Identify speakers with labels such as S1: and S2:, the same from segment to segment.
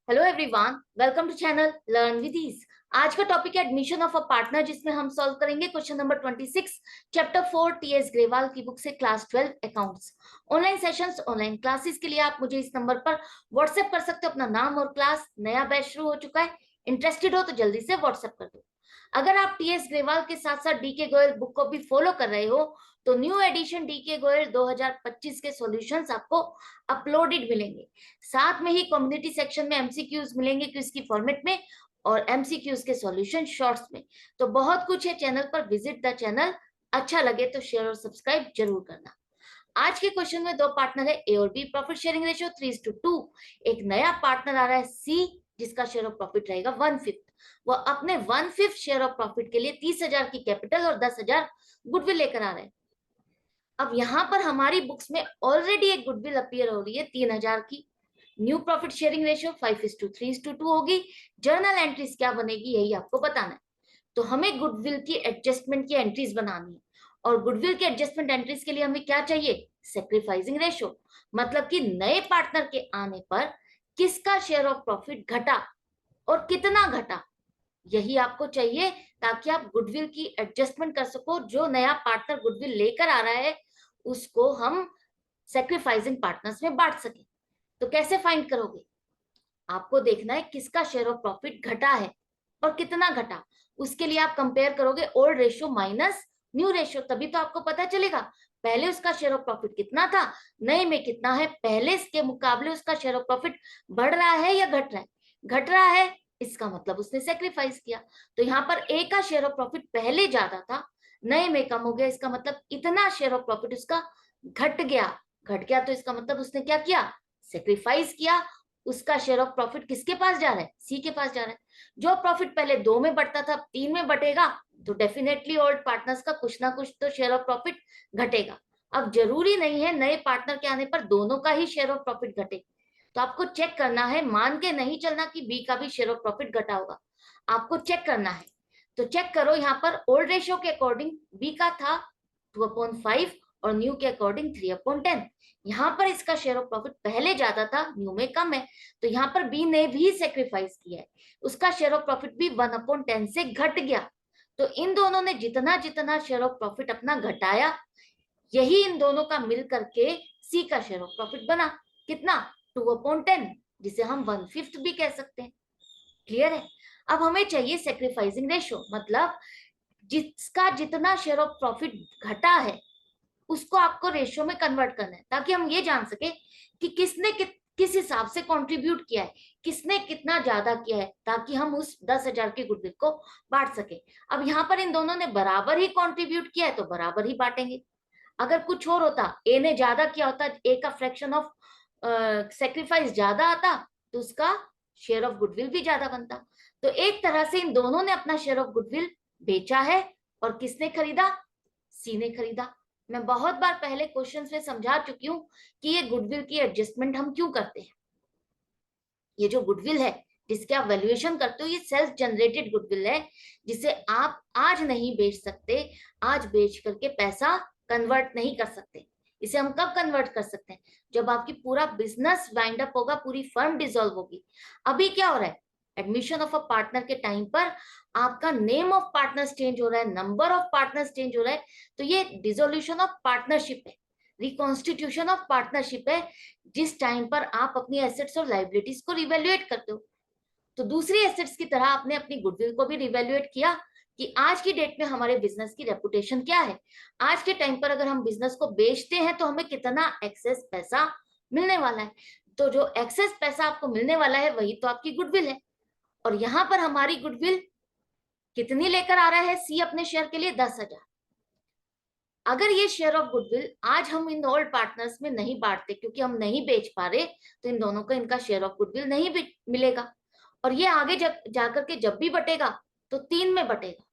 S1: Hello everyone, welcome to channel learn with ease. आज का topic है एडमिशन ऑफ अ पार्टनर, जिसमें हम सॉल्व करेंगे question number 26 chapter 4 TS Grewal की बुक से class 12 accounts. Online sessions, online classes के लिए आप मुझे इस नंबर पर व्हाट्सएप कर सकते हो अपना नाम और क्लास। नया बैच शुरू हो चुका है, इंटरेस्टेड हो तो जल्दी से व्हाट्सएप कर दो। अगर आप टीएस ग्रेवाल के साथ साथ डीके गोयल बुक को भी फॉलो कर रहे हो तो न्यू एडिशन डीके गोयल 2025 के सॉल्यूशंस आपको अपलोडेड मिलेंगे। साथ में ही कम्युनिटी सेक्शन में एमसीक्यूज मिलेंगे क्विज की फॉर्मेट में और एमसीक्यूज के सॉल्यूशन शॉर्ट्स में। तो बहुत कुछ है चैनल पर, विजिट द चैनल। अच्छा लगे तो शेयर और सब्सक्राइब जरूर करना। आज के क्वेश्चन में दो पार्टनर है ए और बी, प्रॉफिट शेयरिंग रेशियो 3:2। एक नया पार्टनर आ रहा है सी, जिसका शेयर ऑफ प्रॉफिट रहेगा 1/5। वो अपने 1/5 शेयर ऑफ प्रॉफिट के लिए 30,000 की कैपिटल और 10,000 गुडविल लेकर आ रहे हैं। अब यहाँ पर हमारी बुक्स में ऑलरेडी एक गुडविल अपीयर हो रही है 3,000 की। न्यू प्रॉफिट शेयरिंग रेशियो 5:3:2 होगी। जर्नल एंट्रीज क्या बनेगी यही आपको बताना है। तो हमें गुडविल की एडजस्टमेंट की एंट्रीज बनानी है, और गुडविल की एडजस्टमेंट एंट्रीज के लिए हमें क्या चाहिए? Sacrificing ratio. मतलब कि नए पार्टनर के आने पर किसका शेयर ऑफ प्रॉफिट घटा और कितना घटा, यही आपको चाहिए, ताकि आप गुडविल की एडजस्टमेंट कर सको। जो नया पार्टनर गुडविल लेकर आ रहा है उसको हम सेक्रीफाइसिंग पार्टनर्स में बांट सके। तो कैसे फाइंड करोगे? आपको देखना है किसका शेयर ऑफ प्रॉफिट घटा है और कितना घटा। उसके लिए आप कंपेयर करोगे old ratio minus new ratio, तभी तो आपको पता चलेगा पहले उसका शेयर ऑफ प्रॉफिट कितना था, नए में कितना है। पहले के मुकाबले उसका शेयर ऑफ प्रॉफिट बढ़ रहा है या घट रहा है? घट रहा है, इसका मतलब उसने सेक्रीफाइस किया। तो यहाँ पर ए का शेयर ऑफ प्रॉफिट पहले ज्यादा था, नए में कम हो गया, इसका मतलब इतना शेयर ऑफ प्रॉफिट उसका घट गया। घट गया तो इसका मतलब उसने क्या किया? सेक्रीफाइस किया। उसका शेयर ऑफ प्रॉफिट किसके पास जा रहा है? सी के पास जा रहा है। जो प्रॉफिट पहले 2 में बढ़ता था 3 में बढ़ेगा, तो डेफिनेटली ओल्ड पार्टनर्स का कुछ ना कुछ तो शेयर ऑफ प्रॉफिट घटेगा। अब जरूरी नहीं है नए पार्टनर के आने पर दोनों का ही शेयर ऑफ प्रॉफिट घटे। तो आपको चेक करना है, मान के नहीं चलना कि बी का भी शेयर ऑफ प्रॉफिट घटा होगा। आपको चेक करना है। तो चेक करो, यहाँ पर ओल्ड रेशियो के अकॉर्डिंग बी का था 2/5 और न्यू के अकॉर्डिंग 3/10। यहाँ पर इसका शेयर ऑफ प्रॉफिट पहले ज्यादा था, न्यू में कम है। तो यहाँ पर बी ने भी सेक्रीफाइस किया है, उसका शेयर ऑफ प्रॉफिट भी 1/10 से घट गया। तो इन दोनों ने जितना जितना शेयर ऑफ प्रॉफिट अपना घटाया, यही इन दोनों का मिल करके सी का शेयर ऑफ प्रॉफिट बना। कितना? 2/10, जिसे हम 1/5 भी कह सकते हैं। क्लियर है? अब हमें चाहिए सेक्रीफाइसिंग रेशियो, मतलब जिसका जितना शेयर ऑफ प्रॉफिट घटा है उसको आपको रेशियो में कन्वर्ट करना है, ताकि हम ये जान सके कि किसने किस हिसाब से कंट्रीब्यूट किया है, किसने कितना ज्यादा किया है, ताकि हम उस 10,000 की गुडविल को बांट सके। अब यहाँ पर इन दोनों ने बराबर ही कंट्रीब्यूट किया है तो बराबर ही बांटेंगे। अगर कुछ और होता, ए ने ज्यादा किया होता, ए का फ्रैक्शन ऑफ सेक्रीफाइस ज्यादा आता, तो उसका शेयर ऑफ गुडविल भी ज्यादा बनता। तो एक तरह से इन दोनों ने अपना शेयर ऑफ गुडविल बेचा है, और किसने खरीदा? सी ने खरीदा। मैं बहुत बार पहले क्वेश्चंस में समझा चुकी हूँ कि ये गुडविल की एडजस्टमेंट हम क्यों करते हैं। ये जो गुडविल है जिसके आप वैल्यूएशन करते हो, ये सेल्फ जनरेटेड गुडविल है, जिसे आप आज नहीं बेच सकते। आज बेच करके पैसा कन्वर्ट नहीं कर सकते। इसे हम कब कन्वर्ट कर सकते हैं? जब आपकी पूरा बिजनेस वाइंड अप होगा, पूरी फर्म डिसॉल्व होगी। अभी क्या हो रहा है? एडमिशन ऑफ अ पार्टनर के टाइम पर आपका नेम ऑफ पार्टनर्स चेंज हो रहा है, नंबर ऑफ पार्टनर्स चेंज हो रहा है। तो ये डिसोल्यूशन ऑफ पार्टनरशिप है, रिकॉन्स्टिट्यूशन ऑफ पार्टनरशिप है, जिस टाइम पर आप अपनी एसेट्स और लाइबिलिटीज को रिवैल्यूएट करते हो। तो दूसरी एसेट्स की तरह आपने अपनी गुडविल को भी रिवैल्यूएट किया कि आज की डेट में हमारे बिजनेस की रेपुटेशन क्या है। आज के टाइम पर अगर हम बिजनेस को बेचते हैं तो हमें कितना एक्सेस पैसा मिलने वाला है। तो जो एक्सेस पैसा आपको मिलने वाला है वही तो आपकी गुडविल है। और यहाँ पर हमारी गुडविल कितनी लेकर आ रहा है सी अपने शेयर के लिए? 10,000। अगर ये शेयर ऑफ गुडविल आज हम इन ओल्ड पार्टनर्स में नहीं बांटते, क्योंकि हम नहीं बेच पा रहे, तो इन दोनों को इनका शेयर ऑफ गुडविल नहीं मिलेगा। और ये आगे जाकर के जब भी बटेगा तो 3 में बटेगा।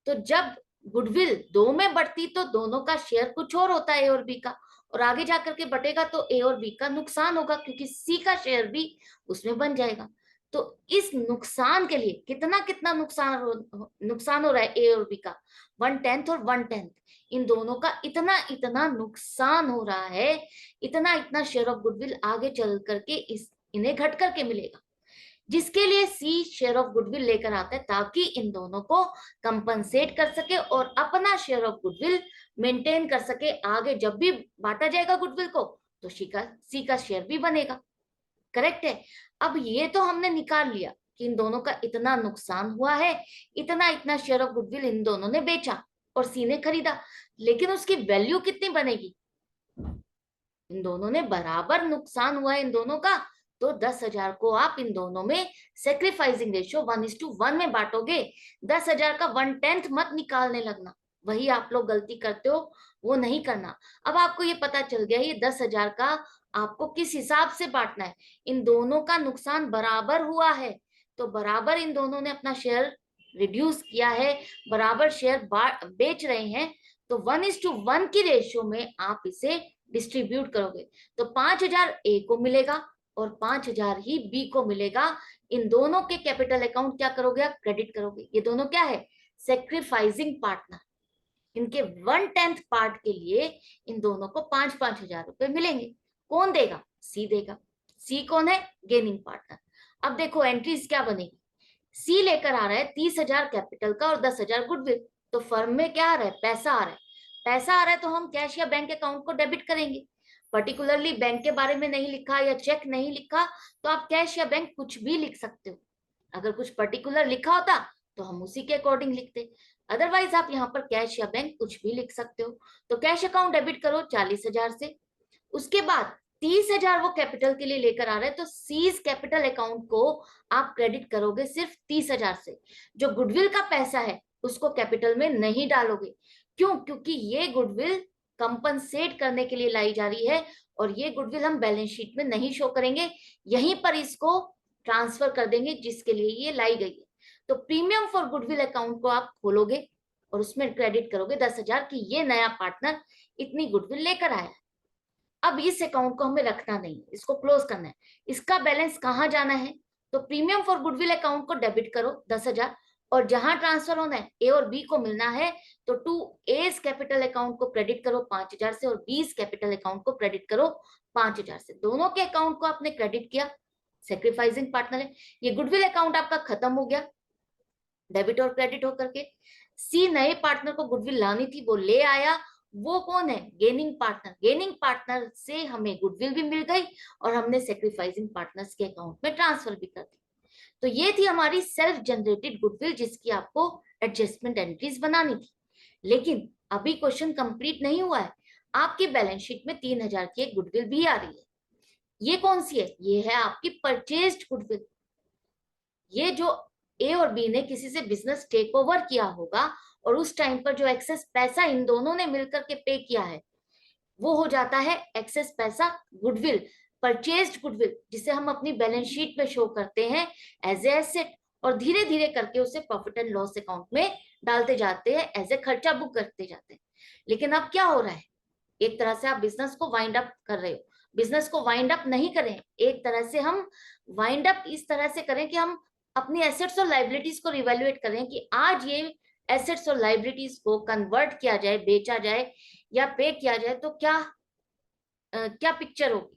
S1: तो जब गुडविल 2 में बढ़ती तो दोनों का शेयर कुछ और होता है, ए और बी का, और आगे जाकर के बटेगा तो ए और बी का नुकसान होगा, क्योंकि सी का शेयर भी उसमें बन जाएगा। तो इस नुकसान के लिए कितना कितना नुकसान हो रहा है ए और बी का? 1/10 और 1/10, इन दोनों का इतना इतना नुकसान हो रहा है। इतना इतना शेयर ऑफ गुडविल आगे चल करके इस इन्हें घट करके मिलेगा। जिसके लिए सी शेयर ऑफ गुडविल लेकर आता है ताकि इन दोनों को कंपनसेट कर सके और अपना शेयर ऑफ गुडविल मेंटेन कर सके। आगे जब भी बांटा जाएगा गुडविल को तो सी का शेयर भी बनेगा। करेक्ट है। अब ये तो हमने निकाल लिया कि इन दोनों का इतना नुकसान हुआ है, इतना इतना शेयर ऑफ गुडविल इन दोनों ने बेचा और सी ने खरीदा, लेकिन उसकी वैल्यू कितनी बनेगी? इन दोनों ने बराबर नुकसान हुआ है इन दोनों का, तो 10,000 को आप इन दोनों में सेक्रीफाइसिंग रेशियो 1:1 में बांटोगे। 10,000 का 1/10 मत निकालने लगना, वही आप लोग गलती करते हो, वो नहीं करना। अब आपको ये पता चल गया ये 10,000 का आपको किस हिसाब से बांटना है। इन दोनों का नुकसान बराबर हुआ है तो बराबर इन दोनों ने अपना शेयर रिड्यूस किया है, बराबर शेयर बेच रहे हैं, तो 1:1 की रेशियो में आप इसे डिस्ट्रीब्यूट करोगे तो 5,000 ए को मिलेगा और 5,000 ही बी को मिलेगा। इन दोनों के कैपिटल अकाउंट क्या करोगे आप? क्रेडिट करोगे। ये दोनों क्या है? Sacrificing partner. इनके 1/10 पार्ट के लिए इन दोनों को 5-5 हजार रुपए मिलेंगे। कौन देगा? सी देगा। सी कौन है? Gaining partner. अब देखो एंट्रीज क्या बनेगी। सी लेकर आ रहा है 30,000 कैपिटल का और 10,000 गुडविल, तो फर्म में क्या आ रहा है? पैसा आ रहा है। पैसा आ रहा है तो हम कैश या बैंक अकाउंट को डेबिट करेंगे। पर्टिकुलरली बैंक के बारे में नहीं लिखा या चेक नहीं लिखा तो आप कैश या बैंक कुछ भी लिख सकते हो। अगर कुछ पर्टिकुलर लिखा होता तो हम उसी के अकॉर्डिंग लिखते, अदरवाइज आप यहाँ पर कैश या बैंक कुछ भी लिख सकते हो। तो कैश अकाउंट डेबिट करो 40,000 से। उसके बाद 30,000 वो कैपिटल के लिए लेकर आ रहे हैं तो सीज कैपिटल अकाउंट को आप क्रेडिट करोगे सिर्फ 30,000 से। जो गुडविल का पैसा है उसको कैपिटल में नहीं डालोगे। क्यों? क्योंकि ये गुडविल कंपनसेट करने के लिए लाई जा रही है और ये गुडविल हम बैलेंस शीट में नहीं शो करेंगे, यहीं पर इसको ट्रांसफर कर देंगे जिसके लिए ये लाई गई है। तो प्रीमियम फॉर गुडविल अकाउंट को आप खोलोगे और उसमें क्रेडिट करोगे 10,000 की ये नया पार्टनर इतनी गुडविल लेकर आया। अब इस अकाउंट को हमें रखना नहीं, इसको क्लोज करना है। इसका बैलेंस कहाँ जाना है? तो प्रीमियम फॉर गुडविल अकाउंट को डेबिट करो 10,000 और जहां ट्रांसफर होना है ए और बी को मिलना है तो टू एज कैपिटल अकाउंट को क्रेडिट करो 5,000 से और बीस कैपिटल अकाउंट को क्रेडिट करो 5,000 से। दोनों के अकाउंट को आपने क्रेडिट किया, सेक्रीफाइसिंग पार्टनर है। ये गुडविल अकाउंट आपका खत्म हो गया डेबिट और क्रेडिट होकर के। सी नए पार्टनर को गुडविल लानी थी वो ले आया, वो कौन है? Gaining partner. गेनिंग पार्टनर से हमें गुडविल भी मिल गई और हमने सेक्रीफाइसिंग पार्टनर्स के अकाउंट में ट्रांसफर भी कर दी। तो ये थी हमारी सेल्फ जनरेटेड गुडविल जिसकी आपको एडजस्टमेंट एंट्रीज बनानी थी। लेकिन अभी क्वेश्चन कंप्लीट नहीं हुआ है। आपकी बैलेंस शीट में 3,000 की एक गुडविल भी आ रही है। ये कौन सी है? ये है आपकी परचेज्ड गुडविल। ये जो ए और बी ने किसी से बिजनेस टेक ओवर किया होगा और उस टाइम पर जो एक्सेस पैसा इन दोनों ने मिलकर के पे किया है वो हो जाता है एक्सेस पैसा गुडविल, परचेज्ड गुडविल, जिसे हम अपनी बैलेंस शीट में शो करते हैं एज ए एसेट और धीरे धीरे करके उसे प्रॉफिट एंड लॉस अकाउंट में डालते जाते हैं, एज ए खर्चा बुक करते जाते हैं। लेकिन अब क्या हो रहा है? एक तरह से आप बिजनेस को वाइंड अप कर रहे हो। बिजनेस को वाइंड अप नहीं करें, एक तरह से हम वाइंड अप इस तरह से करें कि हम अपनी एसेट्स और लाइबिलिटीज को रिवैल्यूएट करें कि आज ये एसेट्स और लाइबिलिटीज को कन्वर्ट किया जाए, बेचा जाए या पे किया जाए तो क्या पिक्चर होगी।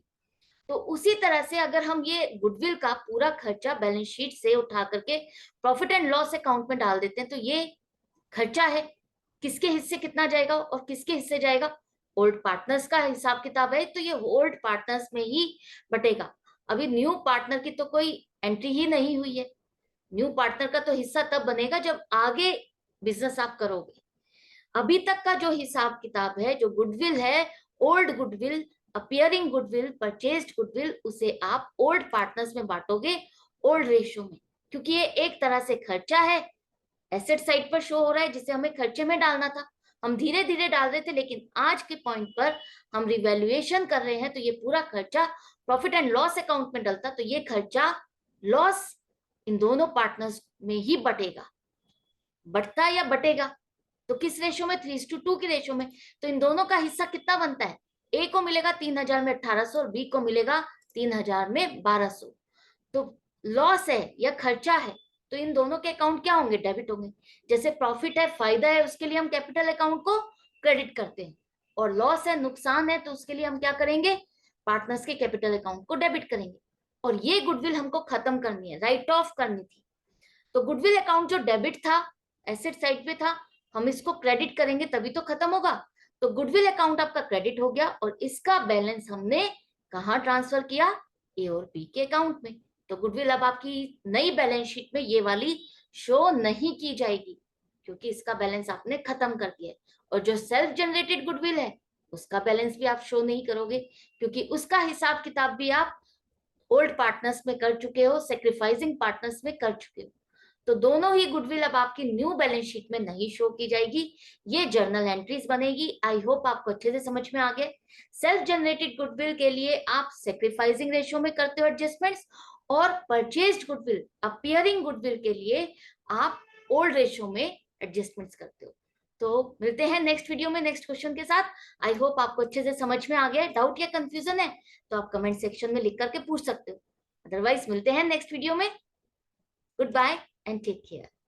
S1: तो उसी तरह से अगर हम ये गुडविल का पूरा खर्चा बैलेंस शीट से उठा करके प्रॉफिट एंड लॉस अकाउंट में डाल देते हैं तो ये खर्चा है, किसके हिस्से कितना जाएगा और किसके हिस्से जाएगा? ओल्ड पार्टनर्स का हिसाब किताब है तो ये ओल्ड पार्टनर्स में ही बटेगा। अभी न्यू पार्टनर की तो कोई एंट्री ही नहीं हुई है। न्यू पार्टनर का तो हिस्सा तब बनेगा जब आगे बिजनेस आप करोगे। अभी तक का जो हिसाब किताब है, जो गुडविल है, old goodwill, appearing goodwill, purchased goodwill, उसे आप ओल्ड पार्टनर्स में बांटोगे ओल्ड रेशियो में, क्योंकि ये एक तरह से खर्चा है, एसेट साइड पर शो हो रहा है जिसे हमें खर्चे में डालना था। हम धीरे धीरे डाल रहे थे लेकिन आज के पॉइंट पर हम रिवैल्यूएशन कर रहे हैं तो ये पूरा खर्चा प्रॉफिट एंड लॉस अकाउंट में डलता, तो ये खर्चा लॉस इन दोनों पार्टनर्स में ही बटेगा। बटता या बटेगा तो किस रेशो में? 3:2 की रेशो में। तो इन दोनों का हिस्सा कितना बनता है? ए को मिलेगा 3,000 में 1,800 और बी को मिलेगा 3,000 में 1,200। तो लॉस है या खर्चा है तो इन दोनों के अकाउंट क्या होंगे? डेबिट होंगे। जैसे प्रॉफिट है, फायदा है, उसके लिए हम कैपिटल अकाउंट को क्रेडिट करते हैं और लॉस है, नुकसान है तो उसके लिए हम क्या करेंगे? पार्टनर्स के कैपिटल अकाउंट को डेबिट करेंगे। और ये गुडविल हमको खत्म करनी है, राइट ऑफ करनी थी। तो गुडविल अकाउंट जो डेबिट था, एसेट साइड पे था, हम इसको क्रेडिट करेंगे तभी तो खत्म होगा। तो गुडविल अकाउंट आपका क्रेडिट हो गया और इसका बैलेंस हमने कहाँ ट्रांसफर किया, ए और बी के अकाउंट में। तो गुडविल अब आपकी नई बैलेंस शीट में ये वाली शो नहीं की जाएगी, क्योंकि इसका बैलेंस आपने खत्म कर दिया है। और जो सेल्फ जनरेटेड गुडविल है उसका बैलेंस भी आप शो नहीं करोगे, क्योंकि उसका हिसाब किताब भी आप ओल्ड पार्टनर्स में कर चुके हो, सेक्रीफाइसिंग पार्टनर्स में कर चुके हो। तो दोनों ही गुडविल अब आपकी न्यू बैलेंस शीट में नहीं शो की जाएगी, ये जर्नल एंट्रीज बनेगी। आई होप आपको अच्छे से समझ में आ गए। सेल्फ जनरेटेड गुडविल के लिए आप सेक्रीफाइसिंग रेशियो में करते हो एडजस्टमेंट्स, और परचेज्ड गुडविल, अपियरिंग गुडविल के लिए आप ओल्ड रेशियो में एडजस्टमेंट्स करते हो। तो मिलते हैं नेक्स्ट वीडियो में नेक्स्ट क्वेश्चन के साथ। आई होप आपको अच्छे से समझ में आ गया। डाउट या कंफ्यूजन है तो आप कमेंट सेक्शन में लिख करके पूछ सकते हो। अदरवाइज मिलते हैं नेक्स्ट वीडियो में। Goodbye and take care.